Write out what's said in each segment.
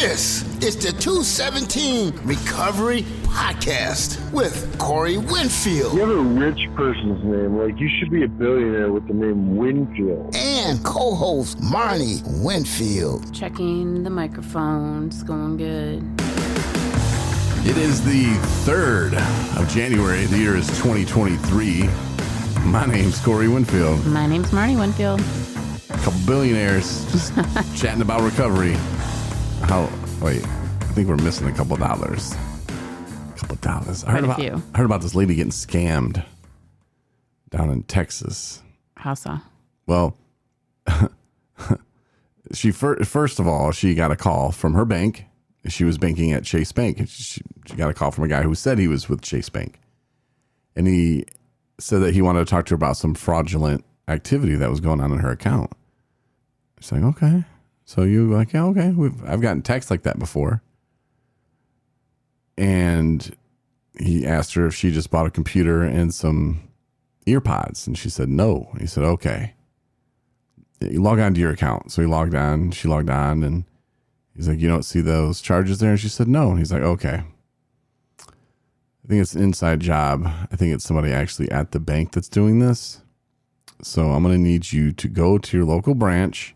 This is the 217 Recovery Podcast with Corey Winfield. You have a rich person's name. Like, you should be a billionaire with the name Winfield. And co-host Marnie Winfield. Checking the microphones, going good. It is the 3rd of January. The year is 2023. My name's Corey Winfield. My name's Marnie Winfield. A couple billionaires just chatting about recovery. Wait, I think we're missing a couple dollars. I heard about this lady getting scammed down in Texas. How so? Well, she first of all, she got a call from her bank. She was banking at Chase Bank. And she got a call from a guy who said he was with Chase Bank. And he said that he wanted to talk to her about some fraudulent activity that was going on in her account. She's like, okay. So you like, yeah, okay. I've gotten texts like that before. And he asked her if she just bought a computer and some ear pods. And she said, no. He said, okay. You log on to your account. So he logged on. She logged on. And he's like, you don't see those charges there? And she said, no. And he's like, okay. I think it's an inside job. I think it's somebody actually at the bank that's doing this. So I'm going to need you to go to your local branch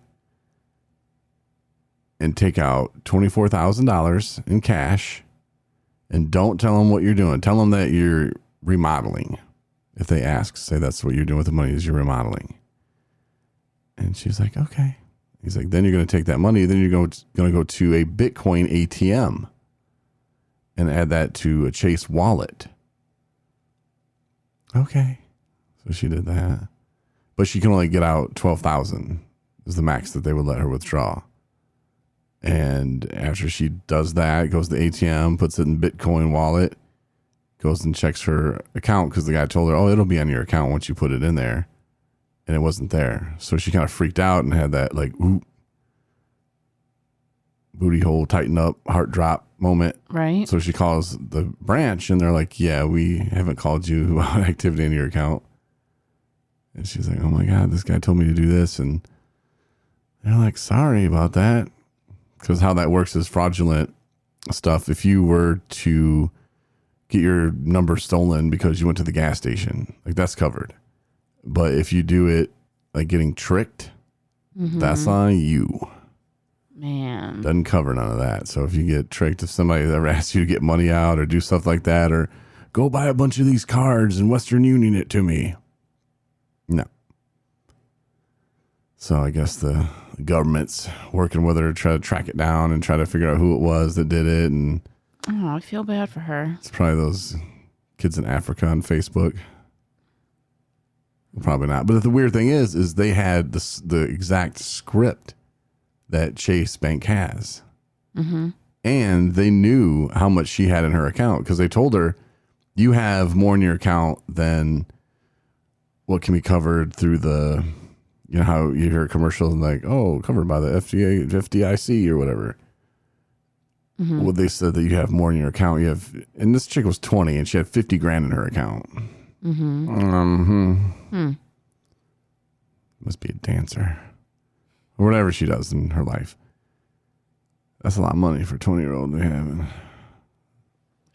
and take out $24,000 in cash, and don't tell them what you're doing. Tell them that you're remodeling. If they ask, say that's what you're doing with the money, is you're remodeling. And she's like, okay. He's like, then you're going to take that money. Then you're going to go to a Bitcoin ATM and add that to a Chase wallet. Okay. So she did that. But she can only get out $12,000 is the max that they would let her withdraw. And after she does that, goes to the ATM, puts it in Bitcoin wallet, goes and checks her account because the guy told her, oh, it'll be on your account once you put it in there. And it wasn't there. So she kind of freaked out and had that like, ooh, booty hole tighten up, heart drop moment. Right. So she calls the branch and they're like, yeah, we haven't called you about activity in your account. And she's like, oh my God, this guy told me to do this. And they're like, sorry about that. Because how that works is fraudulent stuff. If you were to get your number stolen because you went to the gas station, like that's covered. But if you do it like getting tricked, that's on you. Man. Doesn't cover none of that. So if you get tricked, if somebody ever asks you to get money out or do stuff like that, or go buy a bunch of these cards and Western Union it to me. No. So I guess the government's working with her to try to track it down and try to figure out who it was that did it. And oh, I feel bad for her. It's probably those kids in Africa on Facebook. Probably not. But the weird thing is they had the exact script that Chase Bank has. Mm-hmm. And they knew how much she had in her account because they told her, you have more in your account than what can be covered through the, you know, how you hear commercials and like, oh, covered by the FDIC or whatever. Mm-hmm. Well, they said that you have more in your account. You have, and this chick was 20 and she had 50 grand in her account. Mm-hmm. Must be a dancer or whatever she does in her life. That's a lot of money for a 20-year-old to have.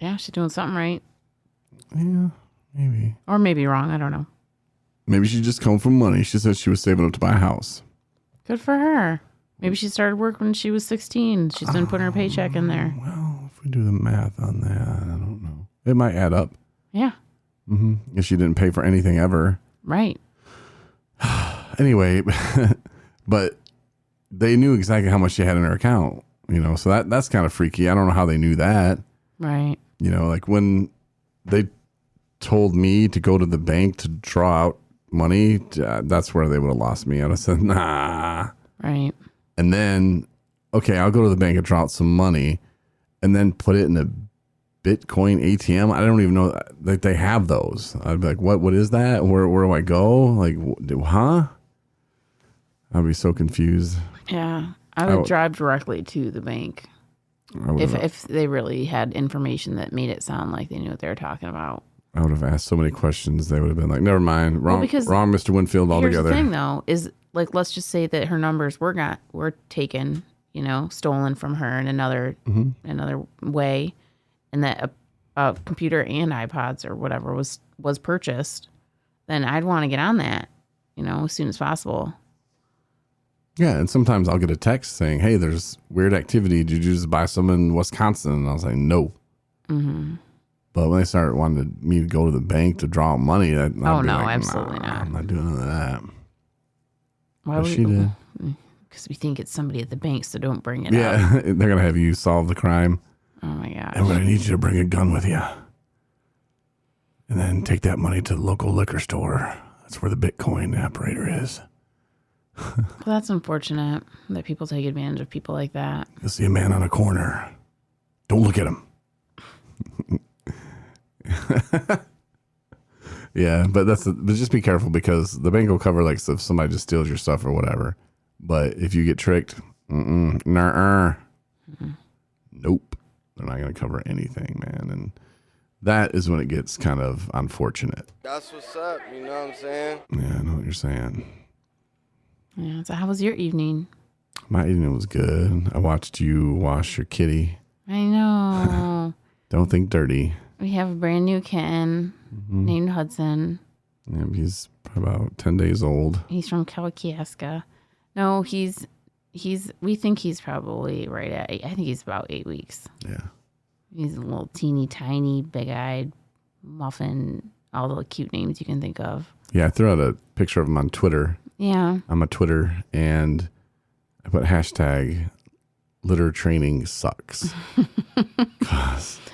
Yeah, she's doing something right. Yeah, maybe. Or maybe wrong. I don't know. Maybe she just come from money. She said she was saving up to buy a house. Good for her. Maybe she started work when she was 16. She's been putting her paycheck in there. Well, if we do the math on that, I don't know. It might add up. Yeah. Mm-hmm. If she didn't pay for anything ever. Right. Anyway, but they knew exactly how much she had in her account, you know, so that's kind of freaky. I don't know how they knew that. Right. You know, like when they told me to go to the bank to draw out money, that's where they would have lost me. I'd have said, nah. Right. And then, okay, I'll go to the bank and draw out some money and then put it in a Bitcoin ATM. I don't even know that they have those. I'd be like, what is that? Where do I go? Like, huh? I'd be so confused. Yeah. I would drive directly to the bank if they really had information that made it sound like they knew what they were talking about. I would have asked so many questions. They would have been like, never mind. Wrong, Mr. Winfield altogether. Here's the thing, though, is like, let's just say that her numbers were taken stolen from her in another way, and that a computer and iPods or whatever was purchased, then I'd want to get on that, as soon as possible. Yeah, and sometimes I'll get a text saying, "Hey, there's weird activity. Did you just buy some in Wisconsin?" And I was like, "No." Mm-hmm. But when they started wanting me to go to the bank to draw out money, absolutely not. I'm not doing none of that. Why would she did? Because we think it's somebody at the bank, so don't bring it up. Yeah, they're gonna have you solve the crime. Oh my gosh! And we're gonna need you to bring a gun with you, and then take that money to the local liquor store. That's where the Bitcoin operator is. Well, that's unfortunate that people take advantage of people like that. You'll see a man on a corner. Don't look at him. Yeah, but just be careful, because the bank will cover like if somebody just steals your stuff or whatever. But if you get tricked, nope, they're not going to cover anything, man. And that is when it gets kind of unfortunate. That's what's up. You know what I'm saying? Yeah, I know what you're saying. Yeah. So how was your evening? My evening was good. I watched you wash your kitty. I know. Don't think dirty. We have a brand new kitten named Hudson. Yeah, he's probably about 10 days old. He's from Kalkiaska. No, we think he's probably right at, I think he's about 8 weeks. Yeah. He's a little teeny tiny, big-eyed muffin, all the cute names you can think of. Yeah, I threw out a picture of him on Twitter. Yeah. I'm a Twitter, and I put hashtag litter training sucks.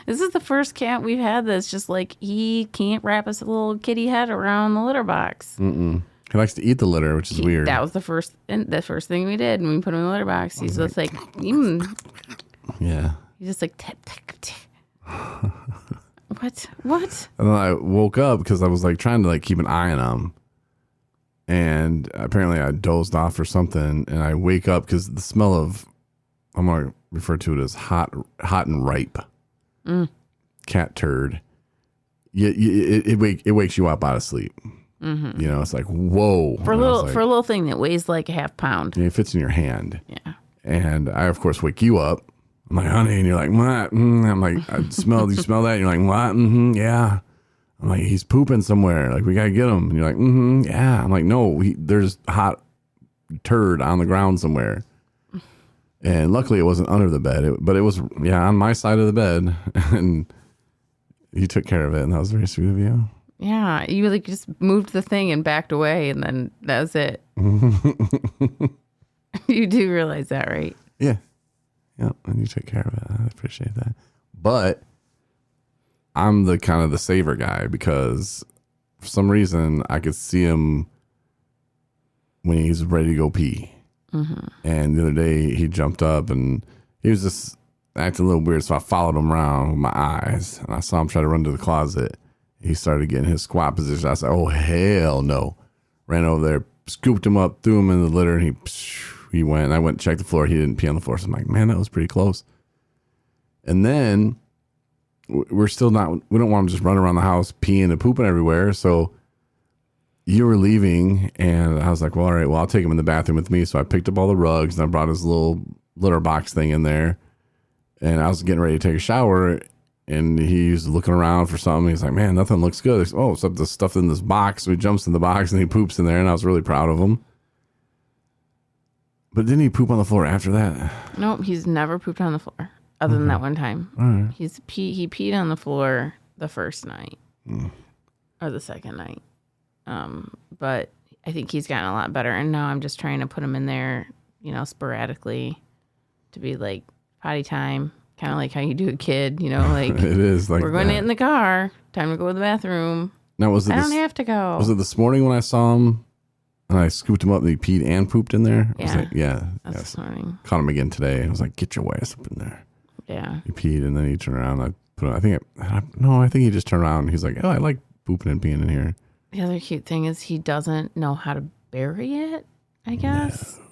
This is the first cat we've had that's just like, he can't wrap his little kitty head around the litter box. Mm-mm. He likes to eat the litter, which is weird. That was the first thing we did when we put him in the litter box. He's just like, Yeah. He's just like, tip, tip, tip. What? And then I woke up because I was like trying to like keep an eye on him. And apparently I dozed off or something. And I wake up because the smell of, I'm going to refer to it as hot and ripe cat turd. It wakes you up out of sleep. Mm-hmm. It's like, whoa. For a little thing that weighs like a half pound. It fits in your hand. Yeah. And I, of course, wake you up. I'm like, honey, and you're like, what? I'm like, you smell that? And you're like, what? Mm-hmm, yeah. I'm like, he's pooping somewhere. Like, we got to get him. And you're like, mm-hmm, yeah. I'm like, no, there's hot turd on the ground somewhere. And luckily it wasn't under the bed, but it was, on my side of the bed. And you took care of it, and that was very sweet of you. Yeah, you like just moved the thing and backed away, and then that was it. You do realize that, right? Yeah. Yeah, and you took care of it. I appreciate that. But I'm the kind of the saver guy, because for some reason I could see him when he's ready to go pee. Mm-hmm. And the other day he jumped up and he was just acting a little weird. So I followed him around with my eyes, and I saw him try to run to the closet. He started getting his squat position. I said, oh, hell no. Ran over there, scooped him up, threw him in the litter, and he went. And I went and checked the floor. He didn't pee on the floor. So I'm like, man, that was pretty close. And then we don't want him just running around the house peeing and pooping everywhere. So you were leaving, and I was like, well, all right, well, I'll take him in the bathroom with me. So I picked up all the rugs, and I brought his little litter box thing in there. And I was getting ready to take a shower, and he's looking around for something. He's like, man, nothing looks good. Said, oh, except the stuff in this box. So he jumps in the box, and he poops in there, and I was really proud of him. But didn't he poop on the floor after that? Nope, he's never pooped on the floor other than that one time. All right. He peed on the floor the first night or the second night. But I think he's gotten a lot better. And now I'm just trying to put him in there, sporadically to be like potty time, kind of like how you do a kid, like it is like we're going to get in the car, time to go to the bathroom. Now, I don't have to go. Was it this morning when I saw him and I scooped him up and he peed and pooped in there? Yeah. I was like, That's this morning. Caught him again today. I was like, get your ass up in there. Yeah. He peed and then he turned around. I think he just turned around and he's like, oh, I like pooping and peeing in here. The other cute thing is he doesn't know how to bury it, I guess. No.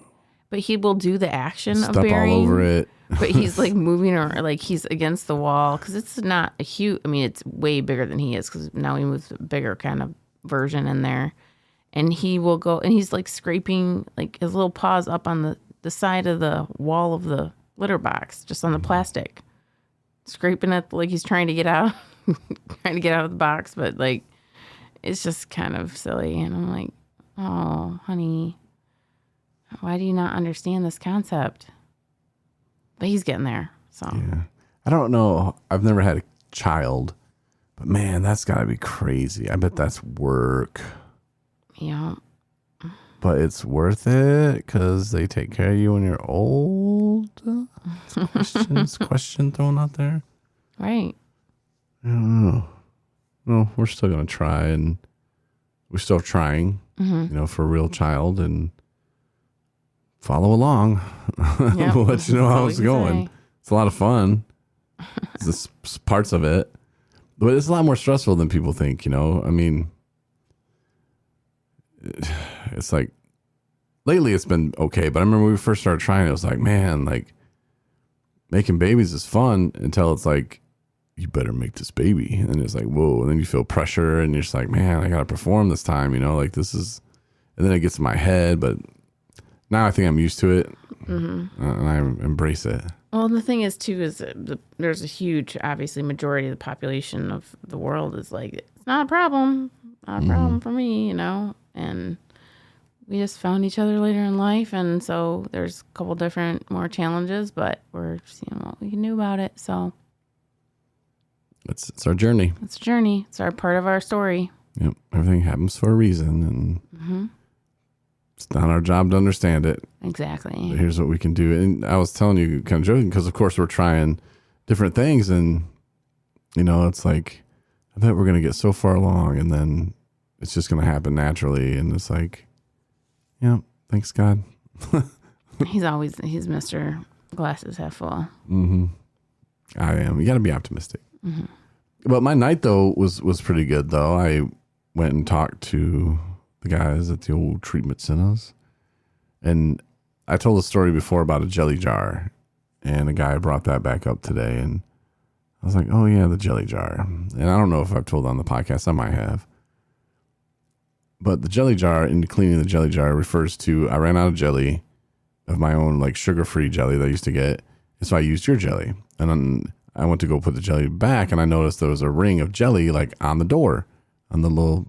But he will do the action of burying. Step all over it. But he's like moving or like he's against the wall because it's not a huge, it's way bigger than he is because now we moved a bigger kind of version in there. And he will go and he's like scraping like his little paws up on the the side of the wall of the litter box, just on the plastic, scraping it like he's trying to get out, trying to get out of the box. But like, it's just kind of silly. And I'm like, oh, honey, why do you not understand this concept? But he's getting there. So Yeah. I don't know. I've never had a child, but man, that's got to be crazy. I bet that's work, yeah, but it's worth it because they take care of you when you're old. Question thrown out there. right. I don't know. No, we're still going to try, and we're still trying, for a real child, and follow along. Yep. We'll let you know That's how all it's we can going. say. It's a lot of fun. It's just parts of it, but it's a lot more stressful than people think. I mean, it's like lately it's been okay, but I remember when we first started trying, it was like, man, like making babies is fun until it's like, you better make this baby, and it's like, whoa, and then you feel pressure, and you're just like, man, I gotta perform this time, like this is, and then it gets in my head, but now I think I'm used to it, and I embrace it. Well, the thing is, too, is that there's a huge, obviously, majority of the population of the world is like, it's not a problem. Not a problem for me, And we just found each other later in life. And so there's a couple different more challenges, but we're seeing what we can do about it. So It's our journey. it's a journey. It's our part of our story. Yep. Everything happens for a reason, and it's not our job to understand it. Exactly. But here's what we can do. And I was telling you, kind of joking, because of course we're trying different things, and it's like, I bet we're gonna get so far along, and then it's just gonna happen naturally, and it's like, yeah, thanks God. He's Mr. Glasses Half Full. I am. You got to be optimistic. But my night though was pretty good though. I went and talked to the guys at the old treatment centers, and I told a story before about a jelly jar, and a guy brought that back up today, and I was like, oh yeah, the jelly jar. And I don't know if I've told on the podcast. I might have. But the jelly jar, in cleaning the jelly jar, refers to, I ran out of jelly of my own, like sugar-free jelly that I used to get, and so I used your jelly. And then I went to go put the jelly back, and I noticed there was a ring of jelly like on the door, on the little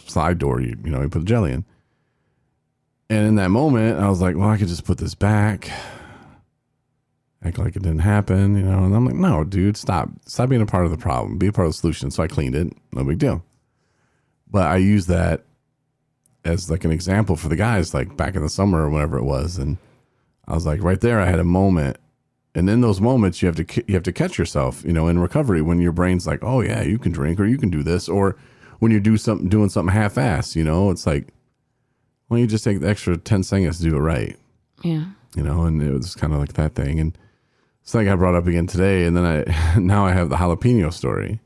side door, you put the jelly in. And in that moment, I was like, well, I could just put this back, act like it didn't happen, And I'm like, no, dude, stop being a part of the problem. Be a part of the solution. So I cleaned it. No big deal. But I used that as like an example for the guys, like back in the summer or whatever it was. And I was like, right there, I had a moment. And in those moments, you have to catch yourself, in recovery, when your brain's like, oh yeah, you can drink, or you can do this, or when you're doing something half-assed, it's like, why don't you just take the extra 10 seconds to do it right? Yeah. And it was kind of like that thing. And it's like I brought up again today, and then now I have the jalapeno story.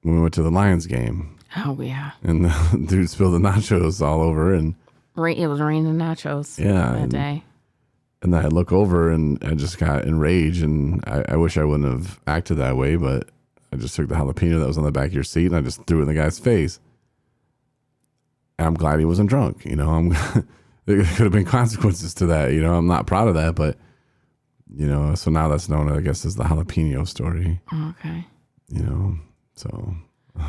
When we went to the Lions game, Oh, yeah. and the dude spilled the nachos all over, and It was raining nachos that day. And then I look over, and I just got enraged, and I wish I wouldn't have acted that way, but I just took the jalapeno that was on the back of your seat, and I just threw it in the guy's face. And I'm glad he wasn't drunk. There could have been consequences to that. I'm not proud of that, but, so now that's known, I guess, as the jalapeno story. Okay. So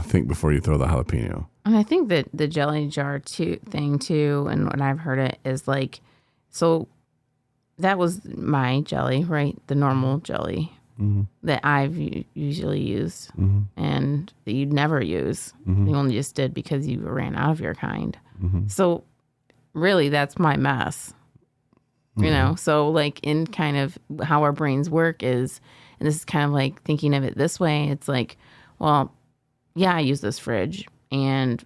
think before you throw the jalapeno. And I think that the jelly jar thing too, and when I've heard it is like, so that was my jelly, right? The normal jelly that I've usually used and that you'd never use. You only just did because you ran out of your kind. So really that's my mess, So like in kind of how our brains work is, and this is kind of like thinking of it this way. It's like, well, yeah, I use this fridge, and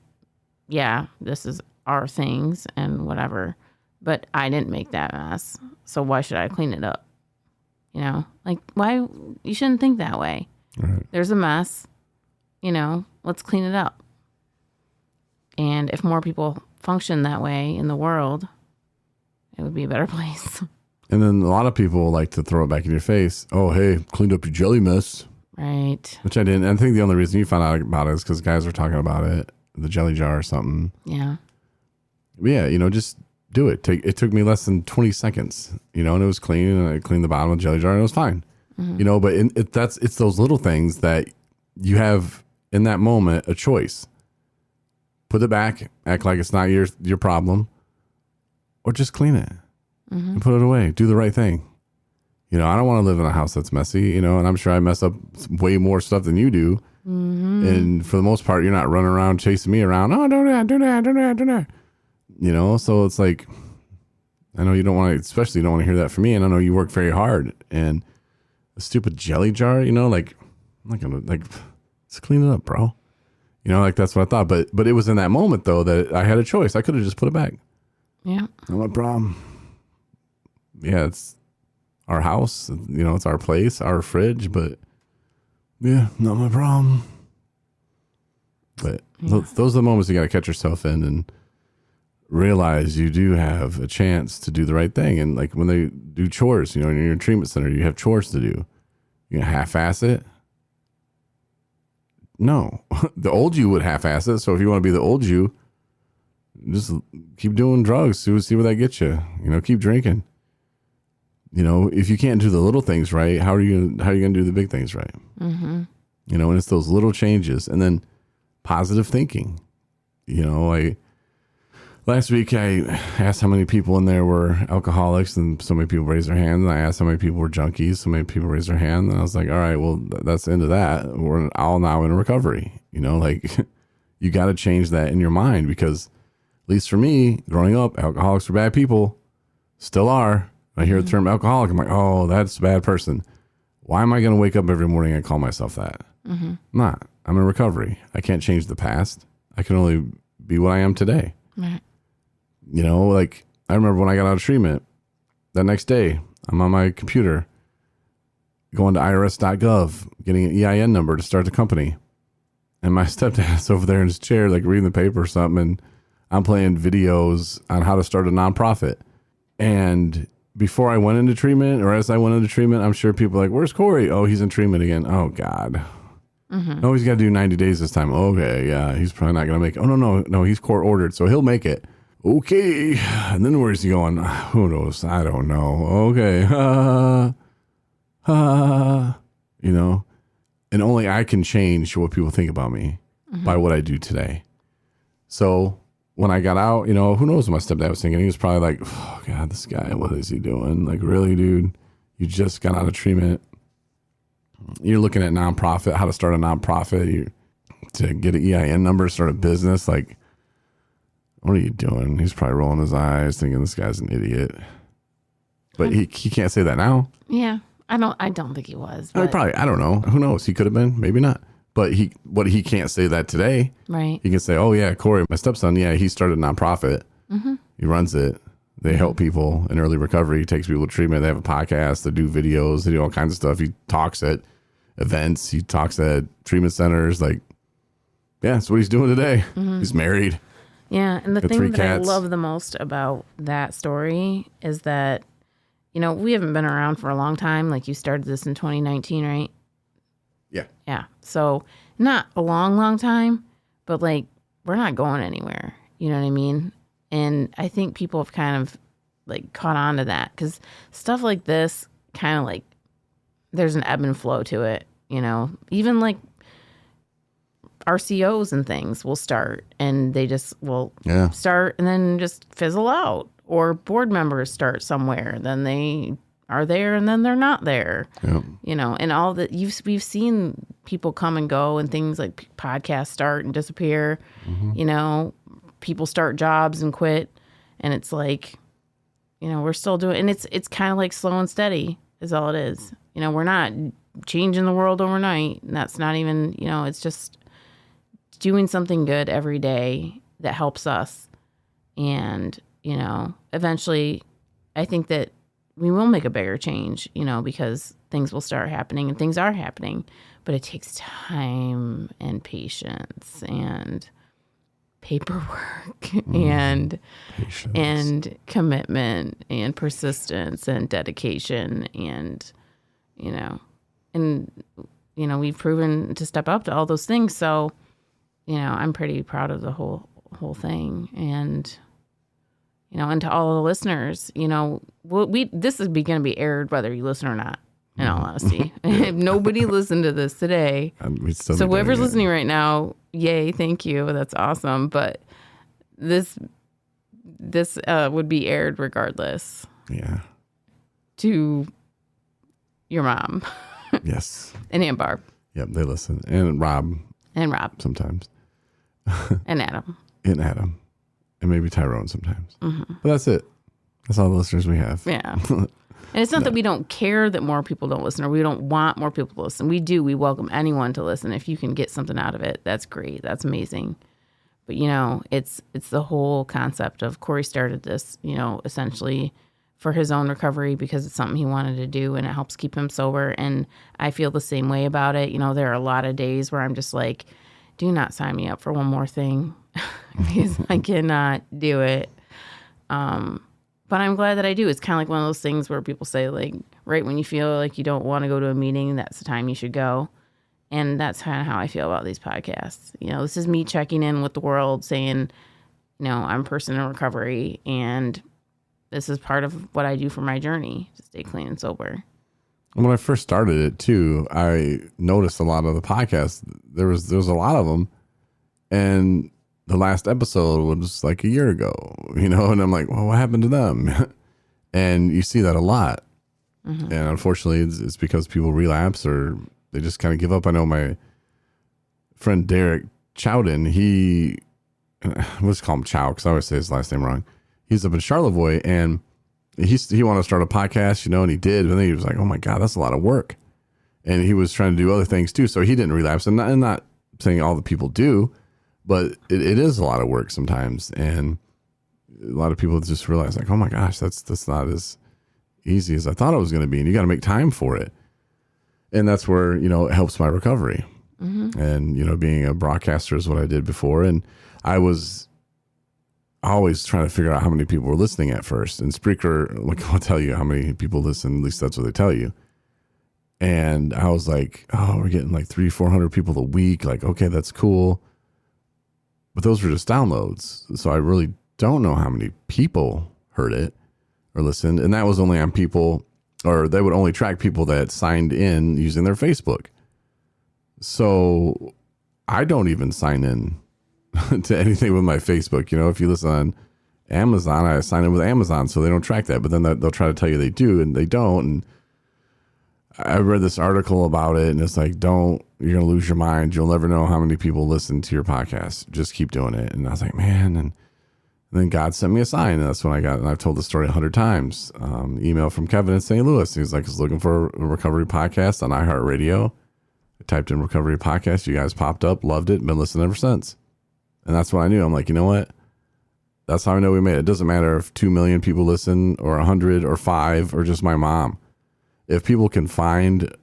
yeah, this is our things and whatever, but I didn't make that mess, so why should I clean it up? Like, why? You shouldn't think that way. Right. There's a mess, let's clean it up. And if more people function that way in the world, it would be a better place. And then a lot of people like to throw it back in your face. Oh, hey, cleaned up your jelly mess. Right. Which I didn't. I think the only reason you found out about it is because guys were talking about it, the jelly jar or something. Yeah. But yeah, just do it. It took me less than 20 seconds, and it was clean, and I cleaned the bottom of the jelly jar and it was fine. But it's those little things that you have in that moment a choice. Put it back, act like it's not your problem, or just clean it and put it away. Do the right thing. I don't want to live in a house that's messy, and I'm sure I mess up way more stuff than you do. And for the most part, you're not running around chasing me around. Oh, do that. So it's like, I know you don't want to, especially you don't want to hear that from me. And I know you work very hard, and a stupid jelly jar, like, I'm not going to, just clean it up, bro. That's what I thought. But it was in that moment though, that I had a choice. I could have just put it back. Yeah. Not my problem. Yeah. It's our house, it's our place, our fridge, but yeah, not my problem. But those are the moments you got to catch yourself in and realize you do have a chance to do the right thing. And like when they do chores, in your treatment center, you have chores to do. You gonna half-ass it? No. The old you would half-ass it. So if you want to be the old you, just keep doing drugs. See where that gets you. Keep drinking. If you can't do the little things right, how are you gonna do the big things right? And it's those little changes, and then positive thinking. Last week I asked how many people in there were alcoholics, and so many people raised their hand. And I asked how many people were junkies. So many people raised their hand, and I was like, all right, well, that's the end of that. We're all now in recovery. You got to change that in your mind, because at least for me, growing up, alcoholics were bad people, still are. I hear the term alcoholic, I'm like, oh, that's a bad person. Why am I going to wake up every morning and call myself that? I'm not. I'm in recovery. I can't change the past. I can only be what I am today. Right. I remember when I got out of treatment, that next day, I'm on my computer, going to irs.gov, getting an EIN number to start the company. And my stepdad's over there in his chair, reading the paper or something, and I'm playing videos on how to start a nonprofit. And before I went into treatment, or as I went into treatment, I'm sure people are like, where's Corey? Oh, he's in treatment again. Oh, God. No, he's got to do 90 days this time. Okay, yeah, he's probably not going to make it. Oh, no, he's court ordered, so he'll make it. Okay. And then where's he going? Who knows? I don't know. Okay. And only I can change what people think about me by what I do today. So when I got out, who knows what my stepdad was thinking? He was probably like, oh, God, this guy, what is he doing? Really, dude? You just got out of treatment. You're looking at nonprofit, how to start a nonprofit, to get an EIN number, start a business. What are you doing? He's probably rolling his eyes, thinking this guy's an idiot. But he can't say that now. Yeah, I don't think he was. But probably, I don't know. Who knows? He could have been, maybe not. But he can't say that today. Right. He can say, oh yeah, Corey, my stepson, yeah, he started a nonprofit. He runs it. They help people in early recovery. He takes people to treatment. They have a podcast. They do videos. They do all kinds of stuff. He talks at events. He talks at treatment centers. Yeah, that's what he's doing today. He's married. Yeah, and the thing 3 that cats. I love the most about that story is that, we haven't been around for a long time. You started this in 2019, right? Yeah. Yeah. So not a long time, but we're not going anywhere. You know what I mean? And I think people have kind of caught on to that, because stuff like this kind of there's an ebb and flow to it, even RCOs and things will start, and they just will start and then just fizzle out, or board members start somewhere, then they are there and then they're not there. Yep. And all that we've seen people come and go, and things like podcasts start and disappear. People start jobs and quit, and it's we're still doing, and it's kind of slow and steady is all it is. We're not changing the world overnight, and that's not even, it's just doing something good every day that helps us. And, eventually I think that we will make a bigger change, because things will start happening, and things are happening, but it takes time and patience and paperwork and Patience. and commitment and persistence and dedication, and we've proven to step up to all those things. So, I'm pretty proud of the whole thing. And, and to all the listeners, this is going to be aired whether you listen or not. In all honesty, if nobody listened to this today, so whoever's listening right now, yay, thank you, that's awesome. But this would be aired regardless. Yeah. To your mom. Yes. And Aunt Barb. Yep, they listen. And Rob. And Rob. Sometimes. And Adam. And Adam. And maybe Tyrone sometimes. Mm-hmm. But that's it. That's all the listeners we have. Yeah. And it's not that we don't care that more people don't listen or we don't want more people to listen. We do. We welcome anyone to listen. If you can get something out of it, that's great. That's amazing. But, it's the whole concept of Corey started this, essentially for his own recovery because it's something he wanted to do and it helps keep him sober. And I feel the same way about it. There are a lot of days where I'm just like, do not sign me up for one more thing because I cannot do it. But I'm glad that I do. It's kind of like one of those things where people say, like, right when you feel like you don't want to go to a meeting, that's the time you should go. And that's kind of how I feel about these podcasts. This is me checking in with the world saying, I'm a person in recovery and this is part of what I do for my journey to stay clean and sober. When I first started it too, I noticed a lot of the podcasts. There was a lot of them. And the last episode was like a year ago, and I'm like, well, what happened to them? And you see that a lot. Mm-hmm. And unfortunately, it's because people relapse or they just kind of give up. I know my friend Derek Chowden, let's call him Chow because I always say his last name wrong. He's up in Charlevoix and he wanted to start a podcast, and he did. And then he was like, oh my God, that's a lot of work. And he was trying to do other things too. So he didn't relapse. And not saying all the people do, but it is a lot of work sometimes. And a lot of people just realize like, oh my gosh, that's not as easy as I thought it was going to be. And you got to make time for it. And that's where, it helps my recovery. Mm-hmm. And, being a broadcaster is what I did before. And I was always trying to figure out how many people were listening at first. And Spreaker, I'll tell you how many people listen. At least that's what they tell you. And I was like, oh, we're getting like 300-400 people a week. Like, okay, that's cool. But those were just downloads. So I really don't know how many people heard it or listened. And that was only on people, or they would only track people that signed in using their Facebook. So I don't even sign in to anything with my Facebook. If you listen on Amazon, I sign in with Amazon, so they don't track that. But then they'll try to tell you they do, and they don't. And I read this article about it, and it's like, you're going to lose your mind. You'll never know how many people listen to your podcast. Just keep doing it. And I was like, man. And then God sent me a sign. And that's when I got, and I've told the story 100 times. Email from Kevin in St. Louis. He's like, I was looking for a recovery podcast on iHeartRadio. I typed in recovery podcast. You guys popped up, loved it, been listening ever since. And that's when I knew. I'm like, you know what? That's how I know we made it. It doesn't matter if 2 million people listen or 100 or 5 or just my mom. If people can find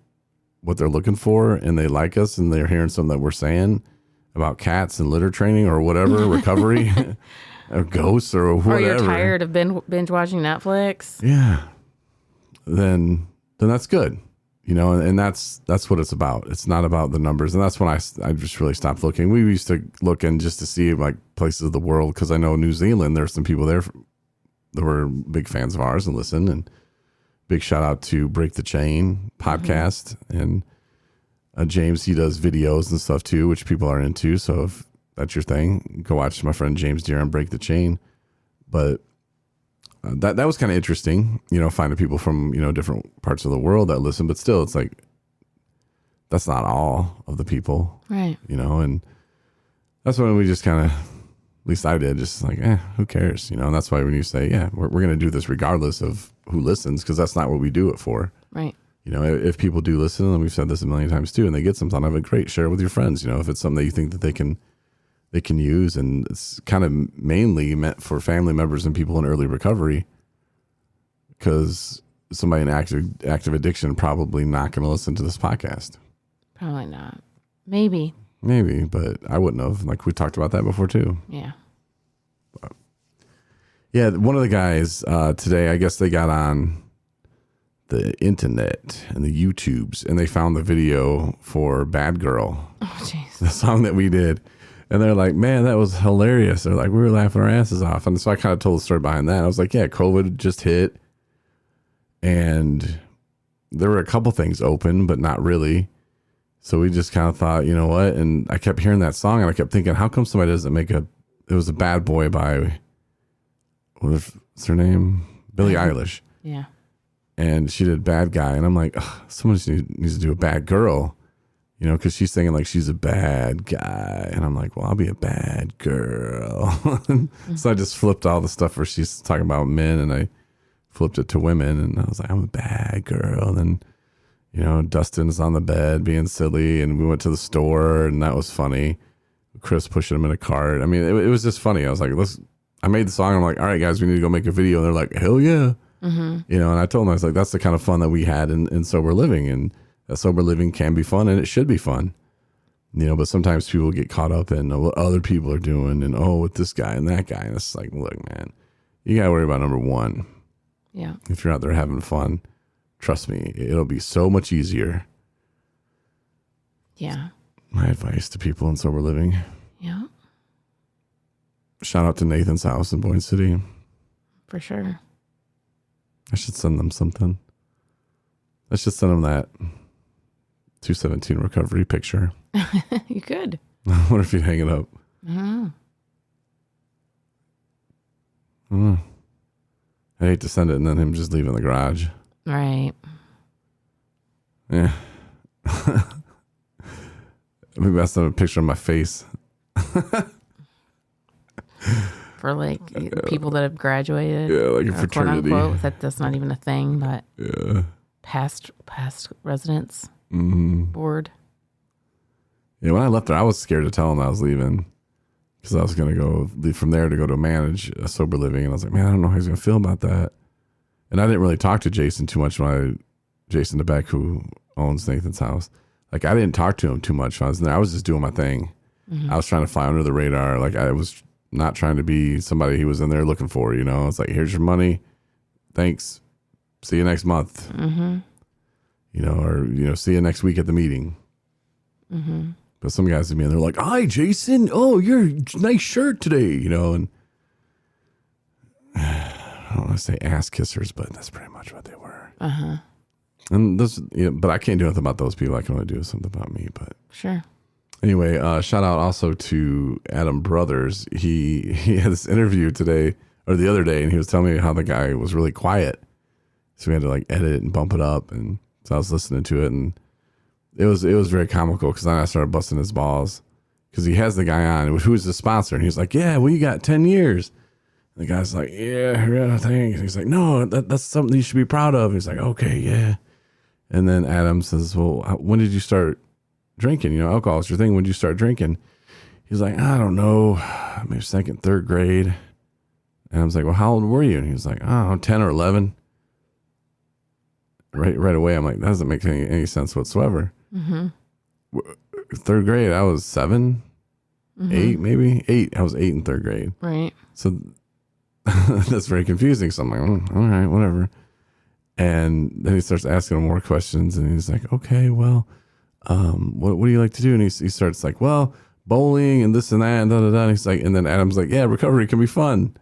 what they're looking for and they like us and they're hearing something that we're saying about cats and litter training or whatever, recovery or ghosts or whatever. Or you're tired of binge watching Netflix. Yeah. Then that's good. And that's what it's about. It's not about the numbers. And that's when I just really stopped looking. We used to look in just to see like places of the world. Cause I know New Zealand, there's some people there that were big fans of ours and listen. And big shout out to Break the Chain podcast. Mm-hmm. And James, he does videos and stuff too, which people are into. So if that's your thing, go watch my friend James Deere on Break the Chain. But that was kind of interesting, finding people from, different parts of the world that listen, but still it's like, that's not all of the people, right? And that's when we just kind of, at least I did, just like, who cares? And that's why when you say, yeah, we're going to do this regardless of who listens, because that's not what we do it for. Right. If people do listen, and we've said this a million times too, and they get something out of it, great, share it with your friends. If it's something that you think that they can use, and it's kind of mainly meant for family members and people in early recovery, because somebody in active addiction probably not going to listen to this podcast. Probably not. Maybe, but I wouldn't have. Like we talked about that before too. Yeah. But, yeah, one of the guys today, I guess they got on the internet and the YouTubes, and they found the video for Bad Girl. Oh, jeez. The song that we did. And they're like, man, that was hilarious. They're like, we were laughing our asses off. And so I kind of told the story behind that. I was like, yeah, COVID just hit. And there were a couple things open, but not really. So we just kind of thought, you know what? And I kept hearing that song and I kept thinking, how come somebody doesn't make it was a Bad Boy by, what's her name? Billie Eilish. Yeah. And she did Bad Guy. And I'm like, someone needs to do a Bad Girl. You know, because she's singing like she's a bad guy. And I'm like, well, I'll be a bad girl. So I just flipped all the stuff where she's talking about men and I flipped it to women. And I was like, I'm a bad girl. And then, you know, Dustin's on the bed being silly. And we went to the store and that was funny. Chris pushing him in a cart. I mean, it was just funny. I was like, I made the song. I'm like, all right, guys, we need to go make a video. And they're like, hell yeah. Mm-hmm. You know, and I told them, I was like, that's the kind of fun that we had in sober living. And sober living can be fun and it should be fun, you know, but sometimes people get caught up in what other people are doing and, with this guy and that guy. And it's like, look, man, you got to worry about number one. Yeah. If you're out there having fun, trust me, it'll be so much easier. Yeah. My advice to people in sober living. Yeah. Shout out to Nathan's house in Boyne City. For sure. I should send them something. I should send them that 217 recovery picture. You could. I wonder if he'd hang it up. Mm-hmm. I hate to send it and then him just leave in the garage. Right. Yeah. Maybe I'll send a picture of my face. For like people that have graduated. Yeah, like a fraternity. Quote unquote. That's not even a thing, but yeah. Past residents board. Yeah, when I left there, I was scared to tell him I was leaving because I was going to leave from there to go to manage a sober living. And I was like, man, I don't know how he's going to feel about that. And I didn't really talk to Jason too much Jason DeBeck, who owns Nathan's house. Like, I didn't talk to him too much when I was there. I was just doing my thing. Mm-hmm. I was trying to fly under the radar. Like, I was not trying to be somebody he was in there looking for, you know? It's like, here's your money. Thanks. See you next month. Mm-hmm. You know, or, you know, see you next week at the meeting. Mm-hmm. But some guys at me and they're like, hi, Jason. Oh, you're nice shirt today, you know, and I don't want to say ass kissers, but that's pretty much what they were. Uh-huh. And those, you know, but I can't do anything about those people. I can only do something about me, but sure. Anyway, shout out also to Adam Brothers. He had this interview today or the other day, and he was telling me how the guy was really quiet. So we had to like edit and bump it up. And so I was listening to it, and it was very comical because then I started busting his balls because he has the guy on who's the sponsor, and he's like, yeah, well, you got 10 years. And the guy's like, yeah, thanks. And he's like, no, that's something you should be proud of. And he's like, okay, yeah. And then Adam says, well, when did you start drinking? You know, alcohol is your thing. When did you start drinking? He's like, I don't know, maybe second, third grade. And I was like, well, how old were you? And he was like, oh, 10 or 11. Right away, I'm like, that doesn't make any sense whatsoever. Mm-hmm. Third grade, I was 7, 8, maybe 8. I was 8 in third grade. Right. So that's very confusing. So I'm like, all right, whatever. And then he starts asking him more questions, and he's like, okay, well, what do you like to do? And he starts like, well, bowling and this and that and da-da-da. And he's like, and then Adam's like, yeah, recovery can be fun.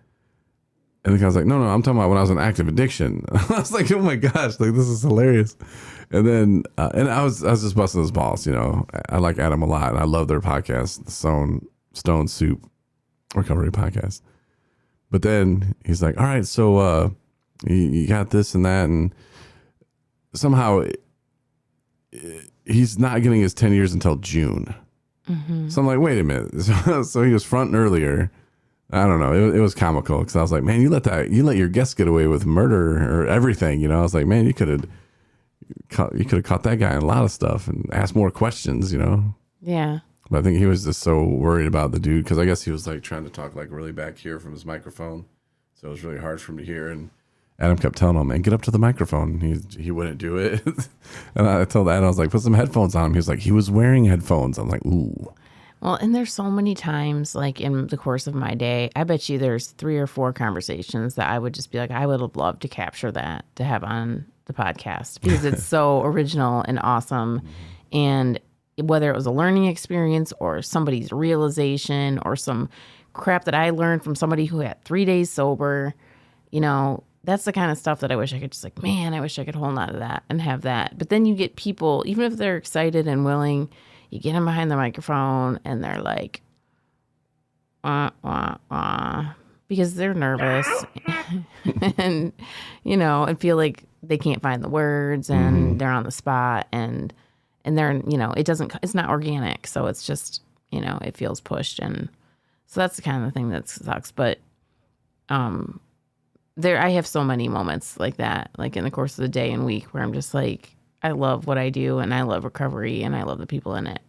And the guy's like, no, I'm talking about when I was in active addiction. I was like, oh my gosh, like this is hilarious. And then, and I was just busting his balls, you know. I like Adam a lot, and I love their podcast, the Stone Soup Recovery Podcast. But then he's like, all right, so you got this and that, and somehow he's not getting his 10 years until June. Mm-hmm. So I'm like, wait a minute. So he was fronting earlier. I don't know. It was comical because I was like, man, you let your guests get away with murder or everything. You know, I was like, man, you could have caught that guy in a lot of stuff and asked more questions, you know? Yeah. But I think he was just so worried about the dude because I guess he was like trying to talk like really back here from his microphone. So it was really hard for him to hear. And Adam kept telling him, man, get up to the microphone. He wouldn't do it. And I told Adam, I was like, put some headphones on him. He was like, he was wearing headphones. I'm like, ooh. Well, and there's so many times, like in the course of my day, I bet you there's 3 or 4 conversations that I would just be like, I would have loved to capture that, to have on the podcast because it's so original and awesome. And whether it was a learning experience or somebody's realization or some crap that I learned from somebody who had 3 days sober, you know, that's the kind of stuff that I wish I could just like, man, I wish I could hold on to that and have that. But then you get people, even if they're excited and willing, you get them behind the microphone and they're like, because they're nervous and, you know, and feel like they can't find the words and they're on the spot and they're, you know, it's not organic. So it's just, you know, it feels pushed. And so that's the kind of thing that sucks. But, I have so many moments like that, like in the course of the day and week where I'm just like, I love what I do and I love recovery and I love the people in it.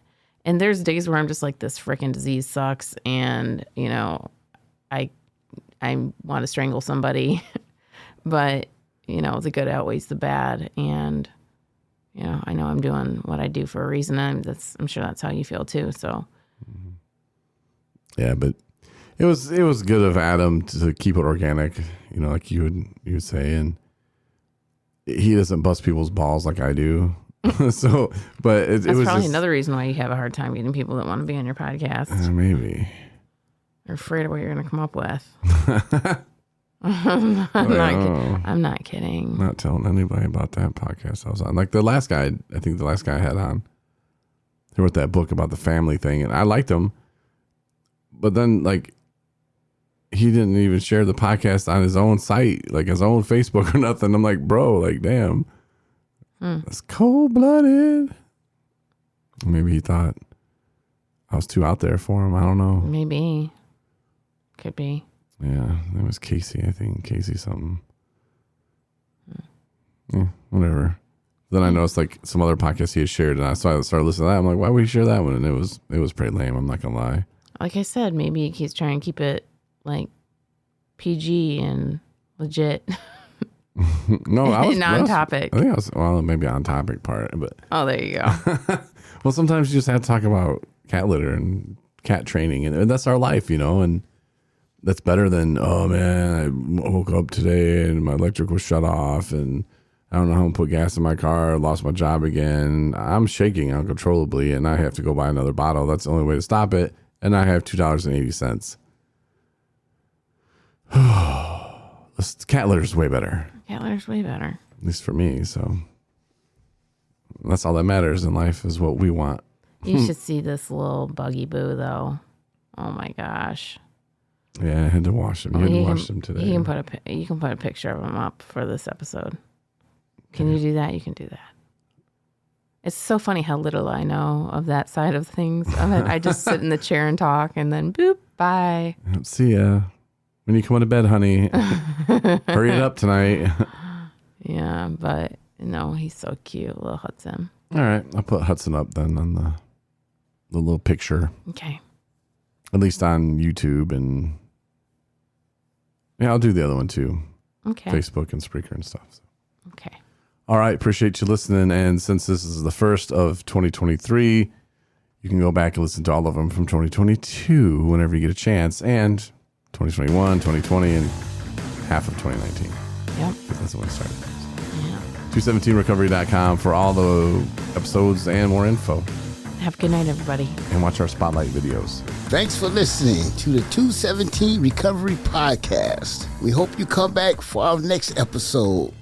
And there's days where I'm just like, this freaking disease sucks. And, you know, I want to strangle somebody, but, you know, the good outweighs the bad. And, you know I'm doing what I do for a reason. I'm sure that's how you feel too. So. Yeah, but it was good of Adam to keep it organic, you know, like you would say, and he doesn't bust people's balls like I do. So, but it was probably just, another reason why you have a hard time getting people that want to be on your podcast. Maybe you're afraid of what you're going to come up with. I'm not kidding. I'm not telling anybody about that podcast I was on. Like the last guy I had on, he wrote that book about the family thing, and I liked him. But then, like, he didn't even share the podcast on his own site, like his own Facebook or nothing. I'm like, bro, like, damn, that's cold-blooded. Maybe he thought I was too out there for him. I don't know. Maybe. Could be. Yeah, it was Casey, I think. Casey something. Yeah, whatever. Then I noticed like some other podcasts he had shared, and I started listening to that. I'm like, why would he share that one? And it was pretty lame. I'm not gonna lie. Like I said, maybe he's trying to keep it like PG and legit. No, I was on topic. I think I was maybe on topic part, but oh, there you go. Well, sometimes you just have to talk about cat litter and cat training, and that's our life, you know, and that's better than, oh man, I woke up today and my electric was shut off and I don't know how to put gas in my car, lost my job again. I'm shaking uncontrollably and I have to go buy another bottle. That's the only way to stop it. And I have $2.80. Cat litter is way better. Cat litter's way better. At least for me. So that's all that matters in life is what we want. You should see this little buggy boo though. Oh my gosh. Yeah, I had to wash him. You had to wash him today. You can put a picture of him up for this episode. Can you do that? You can do that. It's so funny how little I know of that side of things. I just sit in the chair and talk, and then boop, bye. See ya when you come to bed, honey. Hurry it up tonight. Yeah, but no, he's so cute, little Hudson. All right, I'll put Hudson up then on the little picture. Okay. At least on YouTube, and yeah, I'll do the other one too. Okay. Facebook and Spreaker and stuff. So. Okay. All right, appreciate you listening. And since this is the first of 2023, you can go back and listen to all of them from 2022 whenever you get a chance, and 2021, 2020, and half of 2019. Yep. That's when it started. Yeah. 217recovery.com for all the episodes and more info. Have a good night, everybody. And watch our spotlight videos. Thanks for listening to the 217 Recovery Podcast. We hope you come back for our next episode.